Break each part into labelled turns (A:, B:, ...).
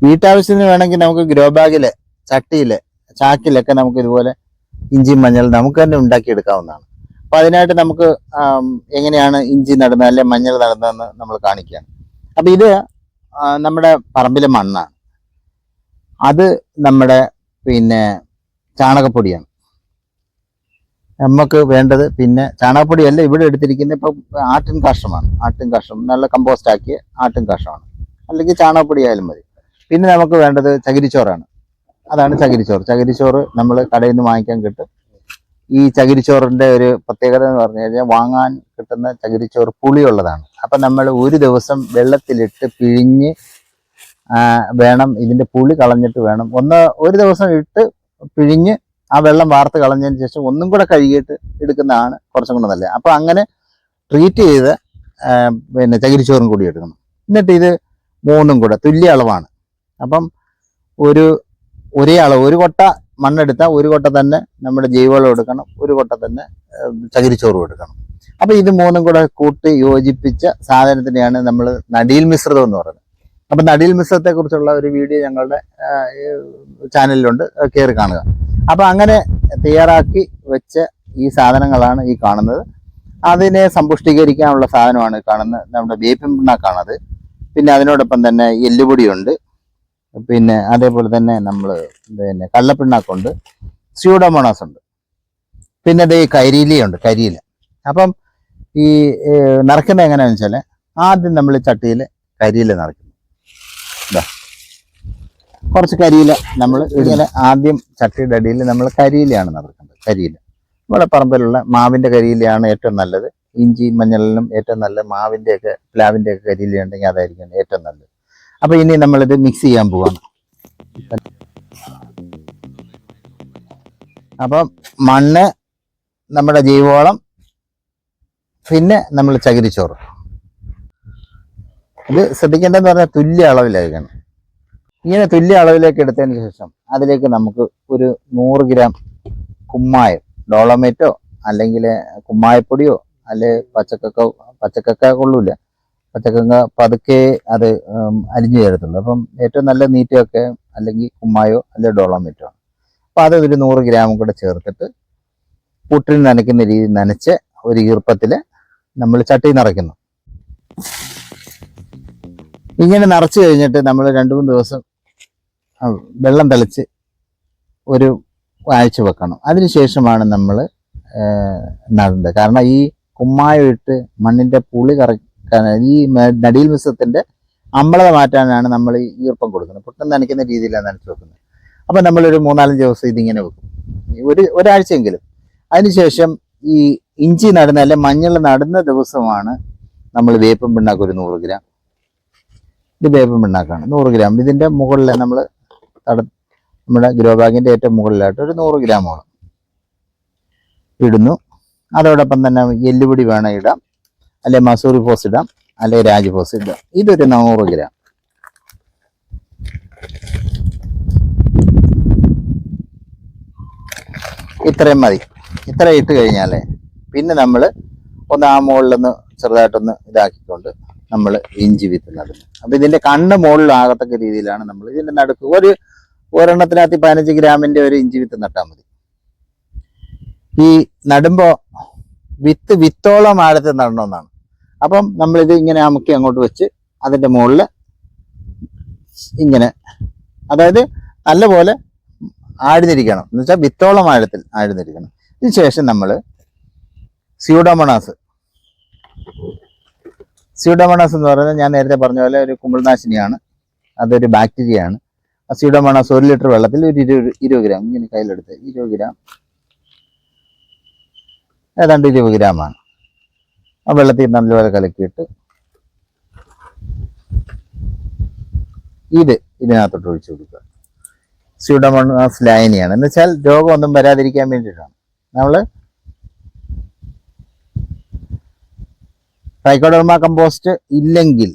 A: വീട്ടാവശ്യത്തിന് വേണമെങ്കിൽ നമുക്ക് ഗ്രോ ബാഗില്, ചട്ടിയില്, ചാക്കിലൊക്കെ നമുക്ക് ഇതുപോലെ ഇഞ്ചിയും മഞ്ഞളും നമുക്ക് തന്നെ ഉണ്ടാക്കിയെടുക്കാവുന്നതാണ്. അപ്പൊ അതിനായിട്ട് നമുക്ക് എങ്ങനെയാണ് ഇഞ്ചി നടുന്നത് അല്ലെ മഞ്ഞൾ നടുന്നതെന്ന് നമ്മൾ കാണിക്കുകയാണ്. അപ്പൊ ഇത് നമ്മുടെ പറമ്പിലെ മണ്ണാണ്. അത് നമ്മുടെ പിന്നെ ചാണകപ്പൊടിയാണ് നമുക്ക് വേണ്ടത്. പിന്നെ ചാണകപ്പൊടിയല്ല ഇവിടെ എടുത്തിരിക്കുന്നത്, ഇപ്പം ആട്ടിൻ കാഷ്ടമാണ്. ആട്ടിൻ കാഷ്ടം നല്ല കമ്പോസ്റ്റ് ആക്കിയ ആട്ടിൻ കാഷ്ടമാണ്, അല്ലെങ്കിൽ ചാണകപ്പൊടി ആയാലും മതി. പിന്നെ നമുക്ക് വേണ്ടത് ചകിരിച്ചോറാണ്. അതാണ് ചകിരിച്ചോറ്. ചകിരിച്ചോറ് നമ്മൾ കടയിൽ നിന്ന് വാങ്ങിക്കാൻ കിട്ടും. ഈ ചകിരിച്ചോറിന്റെ ഒരു പ്രത്യേകത എന്ന് പറഞ്ഞു കഴിഞ്ഞാൽ വാങ്ങാൻ കിട്ടുന്ന ചകിരിച്ചോറ് പുളിയുള്ളതാണ്. അപ്പം നമ്മൾ ഒരു ദിവസം വെള്ളത്തിലിട്ട് പിഴിഞ്ഞ് വേണം, ഇതിന്റെ പുളി കളഞ്ഞിട്ട് വേണം. ഒരു ദിവസം ഇട്ട് പിഴിഞ്ഞ് ആ വെള്ളം വാർത്ത് കളഞ്ഞതിന് ശേഷം ഒന്നും കൂടെ കഴുകിയിട്ട് എടുക്കുന്നതാണ് കുറച്ചും കൂടെ നല്ലത്. അപ്പം അങ്ങനെ ട്രീറ്റ് ചെയ്ത് പിന്നെ ചകിരിച്ചോറും കൂടി എടുക്കണം. എന്നിട്ട് ഇത് മൂന്നും കൂടെ തുല്യ അളവാണ്. അപ്പം ഒരേ അളവ്, ഒരു കൊട്ട മണ്ണെടുത്താൽ ഒരു കൊട്ട തന്നെ നമ്മുടെ ജൈവവളം എടുക്കണം, ഒരു കൊട്ട തന്നെ ചകിരിച്ചോറും എടുക്കണം. അപ്പം ഇത് മൂന്നും കൂടെ കൂട്ടി യോജിപ്പിച്ച സാധനത്തിനെയാണ് നമ്മൾ നടീൽ മിശ്രിതം എന്ന് പറയുന്നത്. അപ്പം നടീൽ മിശ്രിതത്തെ കുറിച്ചുള്ള ഒരു വീഡിയോ ഞങ്ങളുടെ ചാനലിലുണ്ട്, കയറി കാണുക. അപ്പം അങ്ങനെ തയ്യാറാക്കി വെച്ച ഈ സാധനങ്ങളാണ് ഈ കാണുന്നത്. അതിനെ സമ്പുഷ്ടീകരിക്കാനുള്ള സാധനമാണ് കാണുന്നത്. നമ്മുടെ വേപ്പിൻ പിണ്ണാക്കാണത്. പിന്നെ അതിനോടൊപ്പം തന്നെ എല്ലുപൊടിയുണ്ട്. പിന്നെ അതേപോലെ തന്നെ നമ്മൾ പിന്നെ കള്ളപ്പിണ്ണാക്കുണ്ട്, സ്യൂഡോമോണാസ് ഉണ്ട്. പിന്നെ ഈ കരിയിലയുണ്ട്, കരിയില. അപ്പം ഈ നിറയ്ക്കുന്നത് എങ്ങനെയാണെന്ന് വെച്ചാൽ ആദ്യം നമ്മൾ ചട്ടിയിൽ കരിയില നിറയ്ക്കുന്നു. കുറച്ച് കരിയില നമ്മൾ ഇങ്ങനെ ആദ്യം ചട്ടിയുടെ അടിയിൽ നമ്മൾ കരിയിലയാണ് നിറയ്ക്കുന്നത്. കരിയില നമ്മുടെ പറമ്പിലുള്ള മാവിൻ്റെ കരിയിലയാണ് ഏറ്റവും നല്ലത്. ഇഞ്ചി മഞ്ഞളിനും ഏറ്റവും നല്ലത് മാവിൻ്റെയൊക്കെ പ്ലാവിൻ്റെയൊക്കെ കരിയില ഉണ്ടെങ്കിൽ അതായിരിക്കും ഏറ്റവും നല്ലത്. അപ്പോൾ ഇനി നമ്മളിത് മിക്സ് ചെയ്യാൻ പോവാണ്. അപ്പം മണ്ണ്, നമ്മുടെ ജൈവവളം, പിന്നെ നമ്മൾ ചകിരിച്ചോറ്. ഇത് ശ്രദ്ധിക്കേണ്ടതെന്ന് പറഞ്ഞാൽ തുല്യ അളവിലായിരിക്കണം. ഇങ്ങനെ തുല്യ അളവിലേക്ക് എടുത്തതിന് ശേഷം അതിലേക്ക് നമുക്ക് ഒരു 100 ഗ്രാം കുമ്മായം, ഡോളമേറ്റോ അല്ലെങ്കിൽ കുമ്മായപ്പൊടിയോ അല്ലെ പച്ചക്കക്ക കൊള്ളൂല, പച്ചക്കക്ക പതുക്കെ അത് അലിഞ്ഞു ചേരത്തുള്ളൂ. അപ്പം ഏറ്റവും നല്ല നീറ്റൊക്കെ അല്ലെങ്കിൽ കുമ്മായോ അല്ലെങ്കിൽ ഡോളമേറ്റോ ആണ്. അപ്പം അത് ഒരു 100 ഗ്രാമും കൂടെ ചേർത്തിട്ട് പുട്ടിന് നനയ്ക്കുന്ന രീതിയിൽ നനച്ച് ഒരു ഈർപ്പത്തിൽ നമ്മൾ ചട്ടി നിറയ്ക്കുന്നു. ഇങ്ങനെ നിറച്ച് കഴിഞ്ഞിട്ട് നമ്മൾ 2-3 ദിവസം വെള്ളം തളിച്ച് ഒരു ആഴ്ച വെക്കണം. അതിനുശേഷമാണ് നമ്മൾ നടേണ്ടത്. കാരണം ഈ കുമ്മായം ഇട്ട് മണ്ണിൻ്റെ പുളി കറക്കാൻ, ഈ നടീൽ മിശ്രിതത്തിൻ്റെ അമ്ലത മാറ്റാനാണ് നമ്മൾ ഈ ഈർപ്പം കൊടുക്കുന്നത്. പുട്ടും നനയ്ക്കുന്ന രീതിയിലാണ് നനച്ച് വെക്കുന്നത്. അപ്പം നമ്മളൊരു 3-4 ദിവസം ഇതിങ്ങനെ വെക്കും, ഒരാഴ്ചയെങ്കിലും. അതിനുശേഷം ഈ ഇഞ്ചി നടുന്ന അല്ലെ മഞ്ഞൾ നടുന്ന ദിവസമാണ് നമ്മൾ വേപ്പും പിണ്ണാക്ക് ഒരു 100 ഗ്രാം. ഇത് വേപ്പും പിണ്ണാക്കാണ് 100 ഗ്രാം. ഇതിൻ്റെ മുകളിൽ നമ്മൾ നമ്മുടെ ഗ്രോ ബാഗിൻ്റെ ഏറ്റവും മുകളിലായിട്ട് ഒരു 100 ഗ്രാമോളം ഇടുന്നു. അതോടൊപ്പം തന്നെ എല്ലുപൊടി വേണം ഇടാം, അല്ലെ മസൂറി ഫോസ് ഇടാം, അല്ലെ രാജ്ഫോസ് ഇടാം. ഇതൊരു 100 ഗ്രാം. ഇത്രയും മതി. ഇത്ര ഇട്ട് കഴിഞ്ഞാൽ പിന്നെ നമ്മൾ ആ മുകളിലൊന്ന് ചെറുതായിട്ടൊന്ന് ഇതാക്കിക്കൊണ്ട് നമ്മൾ ഇഞ്ചി വിത്ത് നടുന്നു. അപ്പം ഇതിൻ്റെ കണ്ണ് മുകളിലാകത്തക്ക രീതിയിലാണ് നമ്മൾ ഇതിൻ്റെ നടുക്ക് ഒരെണ്ണത്തിനകത്ത് 15 ഗ്രാമിൻ്റെ ഒരു ഇഞ്ചി വിത്ത് നട്ടാൽ മതി. ഈ നടുമ്പോൾ വിത്തോളം ആഴത്തിൽ നടണമെന്നാണ്. അപ്പം നമ്മളിത് ഇങ്ങനെ അമുക്കി അങ്ങോട്ട് വെച്ച് അതിൻ്റെ മുകളിൽ ഇങ്ങനെ, അതായത് നല്ലപോലെ ആഴ്ന്നിരിക്കണം, എന്ന് വെച്ചാൽ വിത്തോളം ആഴത്തിൽ ആഴ്ന്നിരിക്കണം. ഇതിന് ശേഷം നമ്മൾ സ്യൂഡോമോണാസ് എന്ന് പറയുന്നത് ഞാൻ നേരത്തെ പറഞ്ഞ പോലെ ഒരു കുമിൾനാശിനിയാണ്. അതൊരു ബാക്ടീരിയയാണ്. സ്യൂഡോമോണാസ് 1 ലിറ്റർ വെള്ളത്തിൽ ഒരു 20 ഗ്രാം ഇങ്ങനെ കയ്യിലെടുത്ത് 20 ഗ്രാം, ഏതാണ്ട് 20 ഗ്രാമാണ്. ആ വെള്ളത്തിൽ നല്ലപോലെ കലക്കിയിട്ട് ഇതിനകത്തോട്ട് ഒഴിച്ചു കൊടുക്കുക. സ്യൂഡോമോണാസ് ലായനിയാണ്. എന്ന് വെച്ചാൽ രോഗമൊന്നും വരാതിരിക്കാൻ വേണ്ടിയിട്ടാണ്. നമ്മൾ ട്രൈക്കോഡർമ കമ്പോസ്റ്റ് ഇല്ലെങ്കിൽ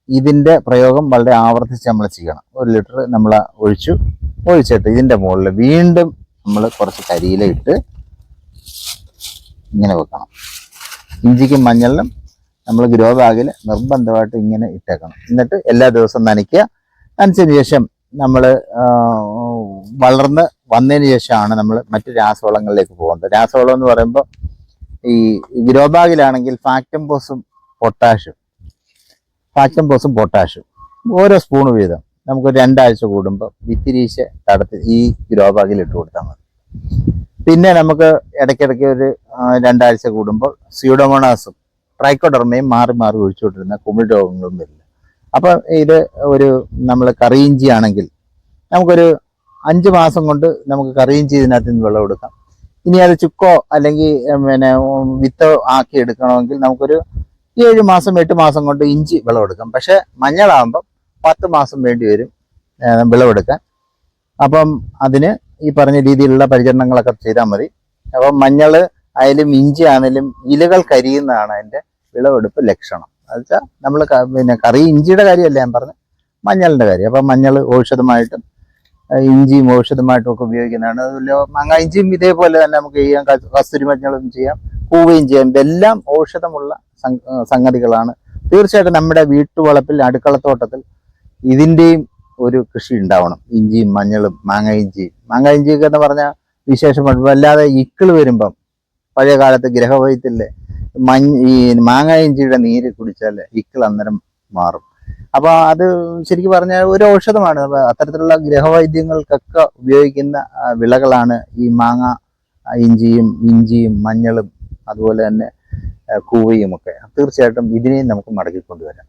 A: ഇതിൻ്റെ പ്രയോഗം വളരെ ആവർത്തിച്ച് നമ്മൾ ചെയ്യണം. 1 ലിറ്റർ നമ്മൾ ഒഴിച്ചിട്ട് ഇതിൻ്റെ മുകളിൽ വീണ്ടും നമ്മൾ കുറച്ച് കരിയില ഇട്ട് ഇങ്ങനെ വെക്കണം. ഇഞ്ചിക്കും മഞ്ഞളിനും നമ്മൾ ഗ്രോ ബാഗിൽ നിർബന്ധമായിട്ട് ഇങ്ങനെ ഇട്ടേക്കണം. എന്നിട്ട് എല്ലാ ദിവസവും നനയ്ക്കുക. നനച്ചതിന് ശേഷം നമ്മൾ വളർന്ന് വന്നതിന് ശേഷമാണ് നമ്മൾ മറ്റു രാസവളങ്ങളിലേക്ക് പോകേണ്ടത്. രാസവളം എന്ന് പറയുമ്പോൾ ഈ ഗ്രോ ബാഗിലാണെങ്കിൽ ഫാക്ടംപോസും പൊട്ടാഷും ഓരോ സ്പൂൺ വീതം നമുക്ക് 2 ആഴ്ച കൂടുമ്പോൾ വിത്തിരീശ തടത്തി ഈ ഗ്രോ ബാഗിൽ ഇട്ട് കൊടുത്താൽ മതി. പിന്നെ നമുക്ക് ഇടയ്ക്കിടയ്ക്ക് ഒരു 2 ആഴ്ച കൂടുമ്പോൾ സ്യൂഡോമോണാസും ട്രൈക്കോഡർമയും മാറി മാറി ഒഴിച്ചുകൊണ്ടിരുന്ന കുമിൾ രോഗങ്ങളും വരില്ല. അപ്പം ഇത് നമ്മൾ കറിയിഞ്ചി ആണെങ്കിൽ നമുക്കൊരു 5 മാസം കൊണ്ട് നമുക്ക് കറിയിഞ്ചി ഇതിനകത്ത് നിന്ന് വിളവെടുക്കാം. ഇനി അത് ചുക്കോ അല്ലെങ്കിൽ വിത്തോ ആക്കി എടുക്കണമെങ്കിൽ നമുക്കൊരു 7 മാസം 8 മാസം കൊണ്ട് ഇഞ്ചി വിളവെടുക്കാം. പക്ഷെ മഞ്ഞളാകുമ്പം 10 മാസം വേണ്ടി വരും വിളവെടുക്കാൻ. അപ്പം അതിന് ഈ പറഞ്ഞ രീതിയിലുള്ള പരിചരണങ്ങളൊക്കെ ചെയ്താൽ മതി. അപ്പം മഞ്ഞൾ ആയാലും ഇഞ്ചി ആണെങ്കിലും ഇലകൾ കരിയുന്നതാണ് അതിൻ്റെ വിളവെടുപ്പ് ലക്ഷണം. അത് വെച്ചാൽ നമ്മൾ കറി ഇഞ്ചിയുടെ കാര്യമല്ല ഞാൻ പറഞ്ഞത്, മഞ്ഞളിൻ്റെ കാര്യം. അപ്പം മഞ്ഞൾ ഔഷധമായിട്ടും ഇഞ്ചിയും ഔഷധമായിട്ടും ഒക്കെ ഉപയോഗിക്കുന്നതാണ്. അതുപോലെ മാങ്ങ ഇഞ്ചിയും ഇതേപോലെ തന്നെ നമുക്ക് ചെയ്യാം, കസ്തൂരി മഞ്ഞളും ചെയ്യാം, കൂവയും ചെയ്യാം. ഇതെല്ലാം ഔഷധമുള്ള സംഗതികളാണ്. തീർച്ചയായിട്ടും നമ്മുടെ വീട്ടുവളപ്പിൽ അടുക്കളത്തോട്ടത്തിൽ ഇതിൻ്റെയും ഒരു കൃഷി ഉണ്ടാവണം. ഇഞ്ചിയും മഞ്ഞളും മാങ്ങ ഇഞ്ചിയൊക്കെ എന്ന് പറഞ്ഞാൽ വിശേഷപ്പെട്ട വല്ലാതെ ഇക്കിള് വരുമ്പം പഴയ കാലത്ത് ഗ്രഹവൈദ്യത്തിലെ ഈ മാങ്ങ ഇഞ്ചിയുടെ നീര് കുടിച്ചാൽ ഇക്കിൾ അന്നേരം മാറും. അപ്പോൾ അത് ശരിക്കും പറഞ്ഞാൽ ഒരു ഔഷധമാണ്. അത്തരത്തിലുള്ള ഗ്രഹവൈദ്യങ്ങൾക്കൊക്കെ ഉപയോഗിക്കുന്ന വിളകളാണ് ഈ മാങ്ങ ഇഞ്ചിയും മഞ്ഞളും അതുപോലെ തന്നെ കൂവയും ഒക്കെ. തീർച്ചയായിട്ടും ഇതിനെയും നമുക്ക് മടക്കിക്കൊണ്ടുവരാം.